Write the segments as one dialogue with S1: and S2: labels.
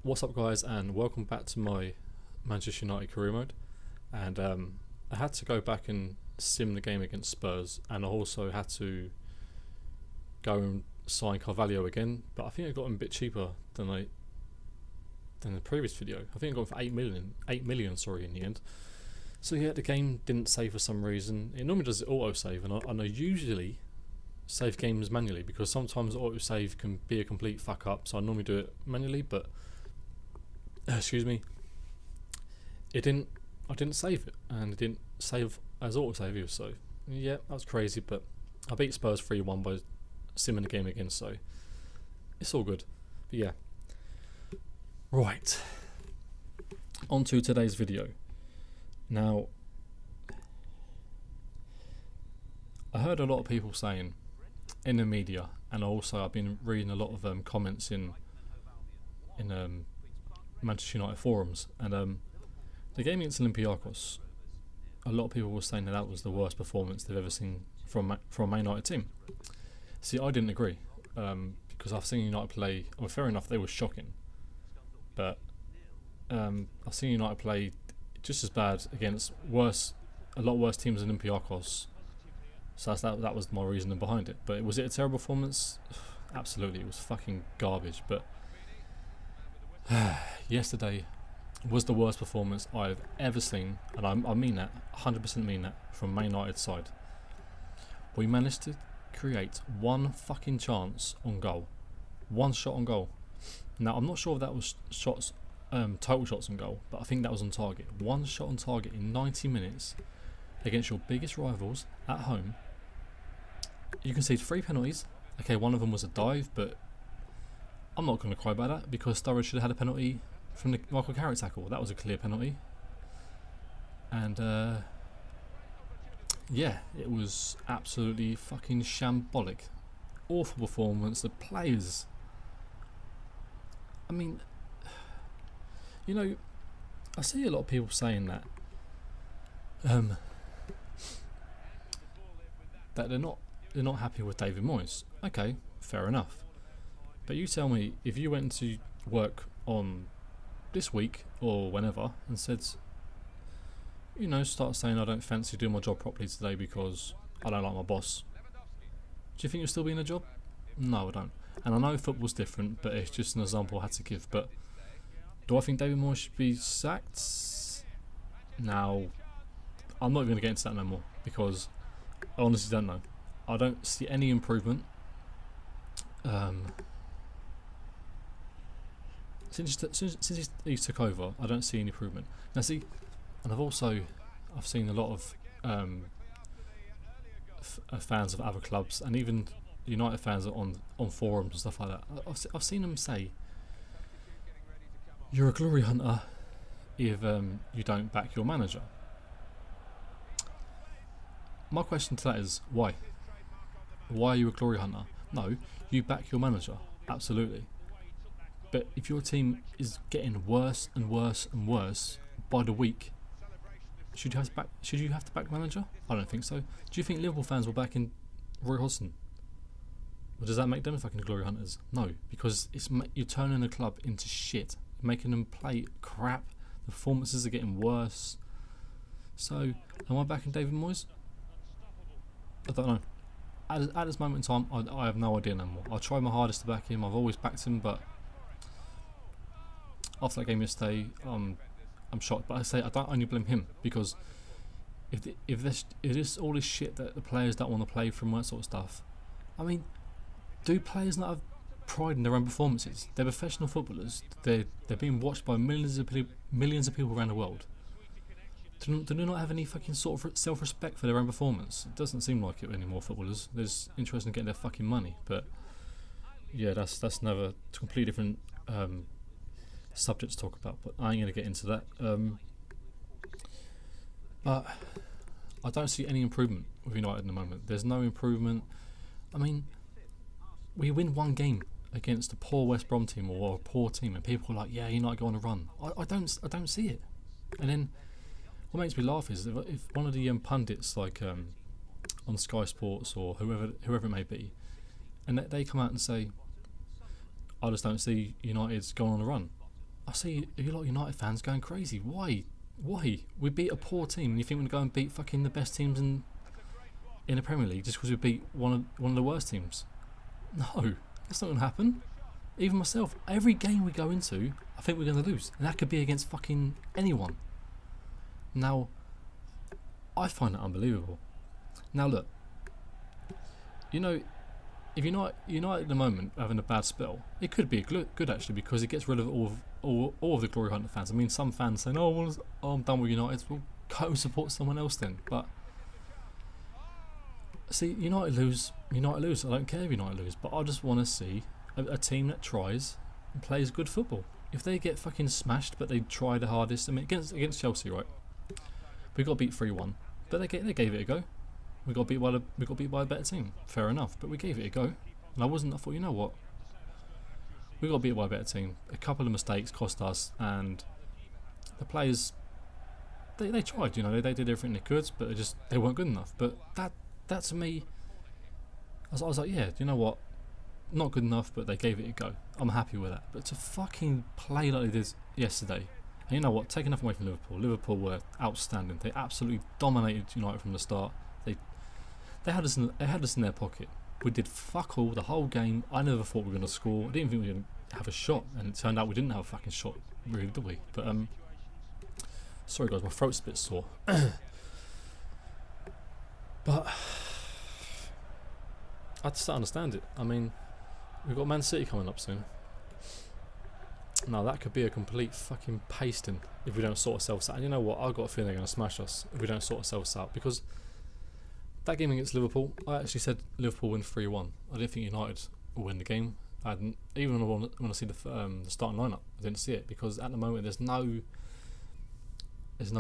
S1: What's up, guys, and welcome back to my Manchester United career mode. And I had to go back and sim the game against Spurs, and I also had to go and sign Carvalho again. But I think I got him a bit cheaper than the previous video. I think I got him for 8 million, sorry, in the end. So yeah, the game didn't save for some reason. It normally does it auto save, and I usually save games manually because sometimes auto save can be a complete fuck up. So I normally do it manually, but excuse me, I didn't save it, and it didn't save as autosave either, so yeah, that was crazy. But I beat Spurs 3-1 by simming the game again, so it's all good. But yeah, right, on to today's video. Now, I heard a lot of people saying in the media, and also I've been reading a lot of comments in Manchester United forums, and the game against Olympiacos, a lot of people were saying that was the worst performance they've ever seen from a Man United team. See, I didn't agree, because I've seen United play. Well, fair enough, they were shocking, but I've seen United play just as bad against a lot worse teams than Olympiacos. So that was my reasoning behind it. But was it a terrible performance? Absolutely, it was fucking garbage. But yesterday was the worst performance I've ever seen, and I mean that, 100% mean that, from Man United's side. We managed to create one fucking chance on goal, one shot on goal. Now I'm not sure if that was shots, total shots on goal, but I think that was on target. One shot on target in 90 minutes against your biggest rivals at home. You concede 3 penalties. Okay, one of them was a dive, but I'm not going to cry about that because Sturridge should have had a penalty from the Michael Carrick tackle. That was a clear penalty. And yeah, it was absolutely fucking shambolic. Awful performance. The players, I mean, you know, I see a lot of people saying that that they're not happy with David Moyes. Okay, fair enough. But you tell me, if you went to work on this week or whenever and said, you know, start saying I don't fancy doing my job properly today because I don't like my boss, do you think you'll still be in a job? No, I don't. And I know football's different, but it's just an example I had to give. But do I think David Moyes should be sacked? Now, I'm not going to get into that no more because I honestly don't know. I don't see any improvement. Since he took over, I don't see any improvement. Now see, and I've seen a lot of fans of other clubs and even United fans on forums and stuff like that. I've seen them say, "You're a glory hunter if you don't back your manager." My question to that is why? Why are you a glory hunter? No, you back your manager, absolutely. But if your team is getting worse and worse and worse by the week, should you have to back the manager? I don't think so. Do you think Liverpool fans will back in Roy Hodgson? Or does that make them fucking glory hunters? No, because you're turning the club into shit, making them play crap. The performances are getting worse. So, am I backing David Moyes? I don't know. At this moment in time, I have no idea no more. I try my hardest to back him. I've always backed him, but after that game yesterday, I'm shocked. But I say I don't only blame him because if this all this shit that the players don't want to play from that sort of stuff. I mean, do players not have pride in their own performances? They're professional footballers. They're being watched by millions of people around the world. Do they not have any fucking sort of self-respect for their own performance? It doesn't seem like it anymore. Footballers, there's interest in getting their fucking money, but yeah, that's another completely different subject to talk about. But I ain't gonna get into that. But I don't see any improvement with United at the moment. There's no improvement. I mean, we win one game against a poor West Brom team or a poor team, and people are like, "Yeah, United go on a run." I don't see it. And then what makes me laugh is if one of the pundits, like on Sky Sports or whoever it may be, and they come out and say, "I just don't see United's going on a run." I see a lot of United fans going crazy. Why? We beat a poor team, and you think we're going to go and beat fucking the best teams in the Premier League just because we beat one of the worst teams? No, that's not going to happen. Even myself, every game we go into, I think we're going to lose, and that could be against fucking anyone. Now, I find that unbelievable. Now look, you know, if United at the moment having a bad spell, it could be good actually, because it gets rid of all of the glory hunter fans. I mean, some fans saying, "Oh, I'm done with United." Well, go support someone else then. But see, United lose. I don't care if United lose, but I just want to see a team that tries and plays good football. If they get fucking smashed, but they try the hardest. I mean, against Chelsea, right? We got beat 3-1, but they gave it a go. We got beat by a better team. Fair enough, but we gave it a go. And I thought, you know what? We got beat by a better team. A couple of mistakes cost us, and the players, they tried. You know, they did everything they could, but they weren't good enough. But that to me, I was like, yeah, you know what? Not good enough, but they gave it a go. I'm happy with that. But to fucking play like they did yesterday, and you know what? Taking nothing away from Liverpool. Liverpool were outstanding. They absolutely dominated United from the start. They had us in their pocket. We did fuck all the whole game. I never thought we were going to score. I didn't think we were going to have a shot, and it turned out we didn't have a fucking shot, really, did we? But sorry guys, my throat's a bit sore. But I just don't understand it. I mean, we've got Man City coming up soon. Now that could be a complete fucking pasting if we don't sort ourselves out. And you know what? I've got a feeling they're going to smash us if we don't sort ourselves out, because that game against Liverpool, I actually said Liverpool win 3-1. I didn't think United will win the game. I didn't, even when I see the starting lineup, I didn't see it, because at the moment there's no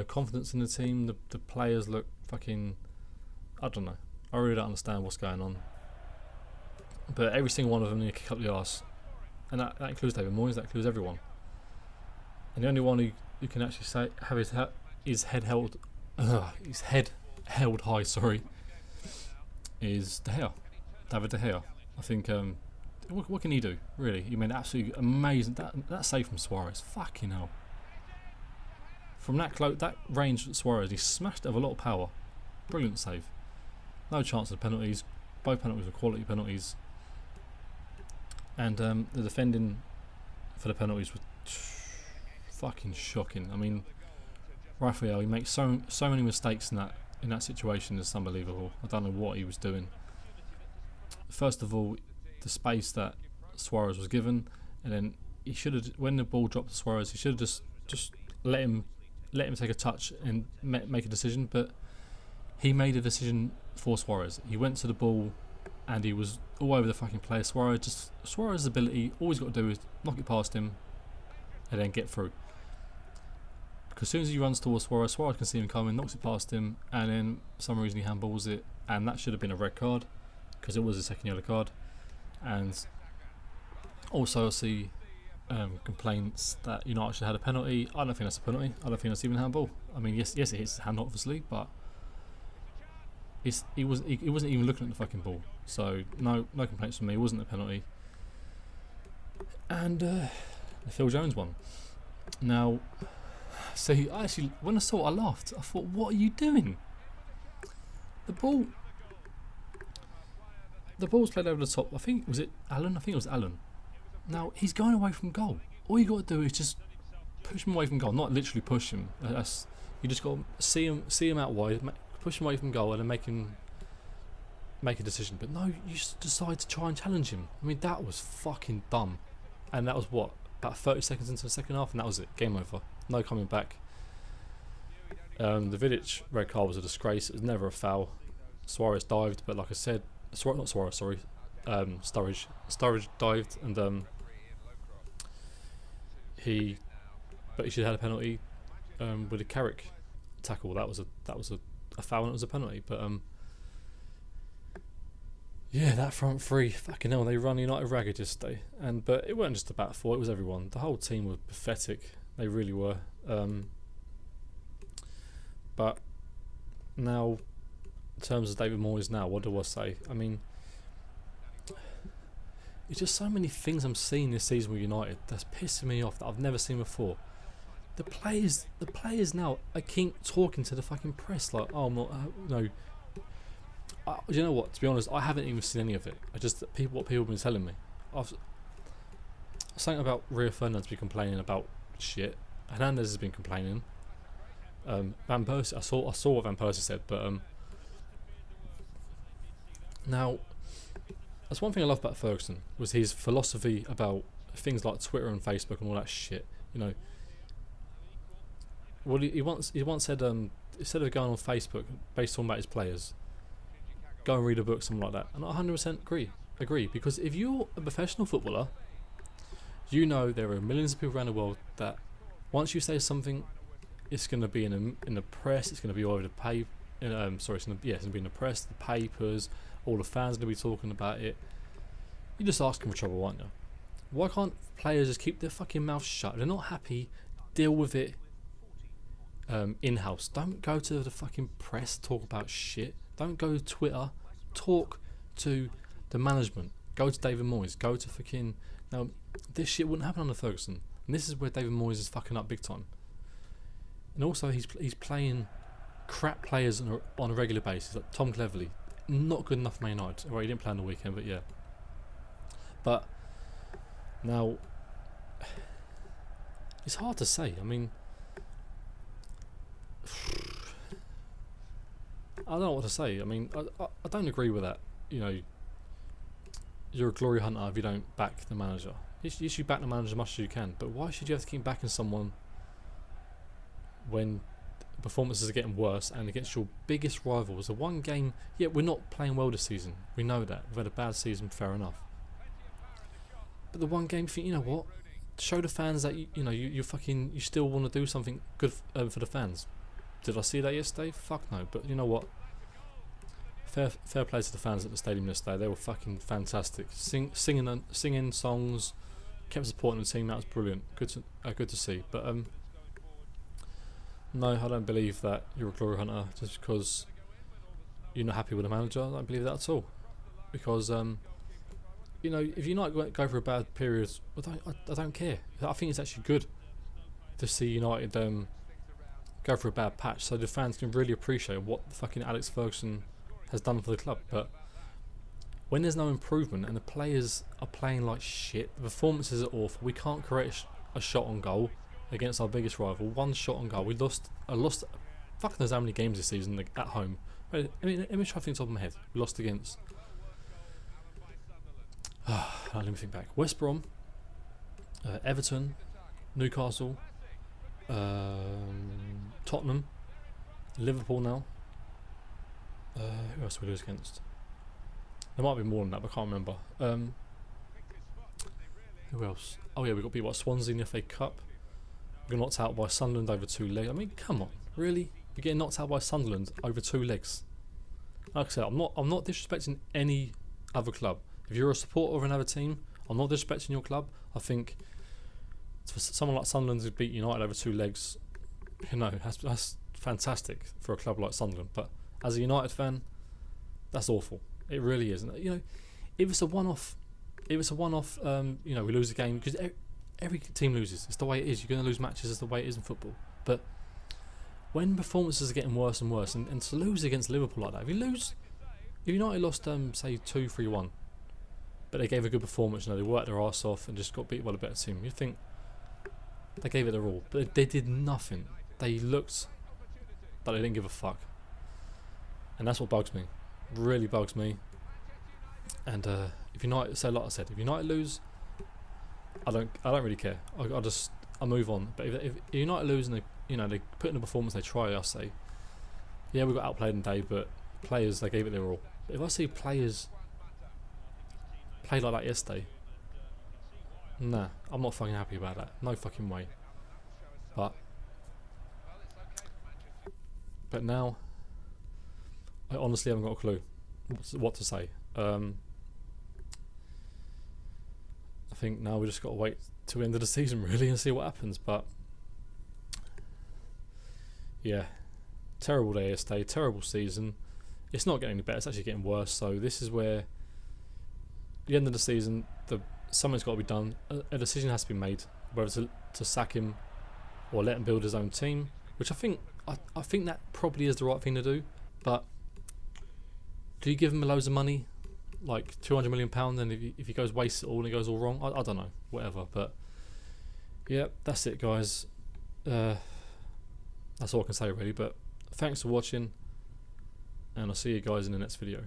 S1: confidence in the team. The players look fucking, I don't know. I really don't understand what's going on. But every single one of them need to kick up the arse, and that includes David Moyes. That includes everyone. And the only one who can actually have his head held high. Sorry. Is De Gea, David De Gea. I think, what can he do, really? He made absolutely amazing, that save from Suarez, fucking hell. From that range, Suarez, he smashed it with a lot of power. Brilliant save. No chance of penalties, both penalties were quality penalties. And the defending for the penalties was fucking shocking. I mean, Raphael, he makes so many mistakes in that situation. Is unbelievable. I don't know what he was doing. First of all, the space that Suarez was given, and then he should have, when the ball dropped to Suarez, he should have just let him take a touch and make a decision. But he made a decision for Suarez. He went to the ball and he was all over the fucking player. Suarez's ability, all he's got to do is knock it past him and then get through. Because as soon as he runs towards Suarez can see him coming, knocks it past him, and then for some reason he handballs it, and that should have been a red card, because it was a second yellow card. And also I see complaints that United should have had a penalty. I don't think that's a penalty. I don't think that's even a handball. I mean, yes, it hits his hand obviously, but he wasn't even looking at the fucking ball. So no complaints from me. It wasn't a penalty. And the Phil Jones one. Now, see, when I saw it, I laughed. I thought, what are you doing? The ball's played over the top. I think it was Allen. Now he's going away from goal. All you got to do is just push him away from goal. Not literally push him. You just got to see him out wide, push him away from goal, and then make him make a decision. But no, you just decide to try and challenge him. I mean, that was fucking dumb. And that was what, about 30 seconds into the second half, and that was it. Game over. No coming back. The Vidic red card was a disgrace. It was never a foul. Suarez dived, but like I said, Sturridge dived, and he should have had a penalty with a Carrick tackle. That was a foul, and it was a penalty. But yeah, that front three, fucking hell, they run United ragged yesterday. But it wasn't just about four; it was everyone. The whole team was pathetic. They really were. But now, in terms of David Moyes, now what do I say? I mean, it's just so many things I'm seeing this season with United that's pissing me off that I've never seen before. The players now are keep talking to the fucking press like, oh, I'm not, no. You know what? To be honest, I haven't even seen any of it. What people have been telling me. I've something about Rio Ferdinand's been complaining about shit. Hernandez has been complaining. Van Persie, I saw what Van Persie said, but now that's one thing I love about Ferguson was his philosophy about things like Twitter and Facebook and all that shit. You know, well, he once said instead of going on Facebook based on about his players, go and read a book, something like that. And I 100% agree because if you're a professional footballer, you know there are millions of people around the world that once you say something, it's going to be in the press, it's going to be all over the paper. It's going to be in the press, the papers, all the fans are going to be talking about it. You're just asking for trouble, aren't you? Why can't players just keep their fucking mouths shut? If they're not happy, deal with it in-house. Don't go to the fucking press, talk about shit. Don't go to Twitter, talk to the management. Go to David Moyes, go to fucking... Now, this shit wouldn't happen under Ferguson. And this is where David Moyes is fucking up big time. And also, he's playing crap players on a regular basis, like Tom Cleverley. Not good enough for Man United. Well, he didn't play on the weekend, but yeah. But now, it's hard to say. I mean, I don't know what to say. I mean, I don't agree with that. You know, you're a glory hunter if you don't back the manager. Yes, you back the manager as much as you can, but why should you have to keep backing someone when performances are getting worse and against your biggest rivals? The one game, yeah, we're not playing well this season. We know that. We've had a bad season, fair enough. But the one game, you think, you know what? Show the fans that you still want to do something good for the fans. Did I see that yesterday? Fuck no. But you know what? Fair play to the fans at the stadium yesterday. They were fucking fantastic. Singing songs, kept supporting the team. That was brilliant. Good to see. But no, I don't believe that you're a glory hunter just because you're not happy with the manager. I don't believe that at all. Because if United go for a bad period, I don't care. I think it's actually good to see United go for a bad patch, so the fans can really appreciate what fucking Alex Ferguson has done for the club. But when there's no improvement and the players are playing like shit, the performances are awful. We can't create a shot on goal against our biggest rival. One shot on goal. We lost fuck knows how many games this season at home. Let me try to think top of my head. We lost against let me think back. West Brom, Everton, Newcastle, Tottenham, Liverpool now. Who else did we lose against? There might be more than that, but I can't remember. Who else? Oh yeah, we got beat by Swansea in the FA Cup. We got knocked out by Sunderland over 2 legs. I mean, come on, really? We're getting knocked out by Sunderland over 2 legs. Like I said, I'm not disrespecting any other club. If you're a supporter of another team, I'm not disrespecting your club. I think for someone like Sunderland to beat United over 2 legs, that's fantastic for a club like Sunderland. But as a United fan, that's awful. It really is. And, if it's a one-off, we lose a game because every team loses. It's the way it is. You're going to lose matches. It's the way it is in football. But when performances are getting worse and worse, and to lose against Liverpool like that, if United lost, say 2-3-1, but they gave a good performance, they worked their arse off and just got beat by a better team, you'd think they gave it their all, but they did nothing. They looked like they didn't give a fuck, and that's what bugs me. Really bugs me. And if United, like I said, if United lose, I don't really care. I move on. But if United lose and they put in a performance, they try, I say, yeah, we got outplayed in day, but players, they gave it their all. But if I see players play like that yesterday, nah, I'm not fucking happy about that. No fucking way. But now, I honestly haven't got a clue what to say. I think now we just got to wait till the end of the season really and see what happens. But yeah, terrible day yesterday, terrible season. It's not getting any better, it's actually getting worse. So this is where the end of the season, something's got to be done. A decision has to be made, whether to sack him or let him build his own team, which I think that probably is the right thing to do. But do you give him loads of money, like £200 million, and if he goes wastes it all and it goes all wrong? I don't know, whatever. But yeah, that's it, guys. That's all I can say really. But thanks for watching, and I'll see you guys in the next video.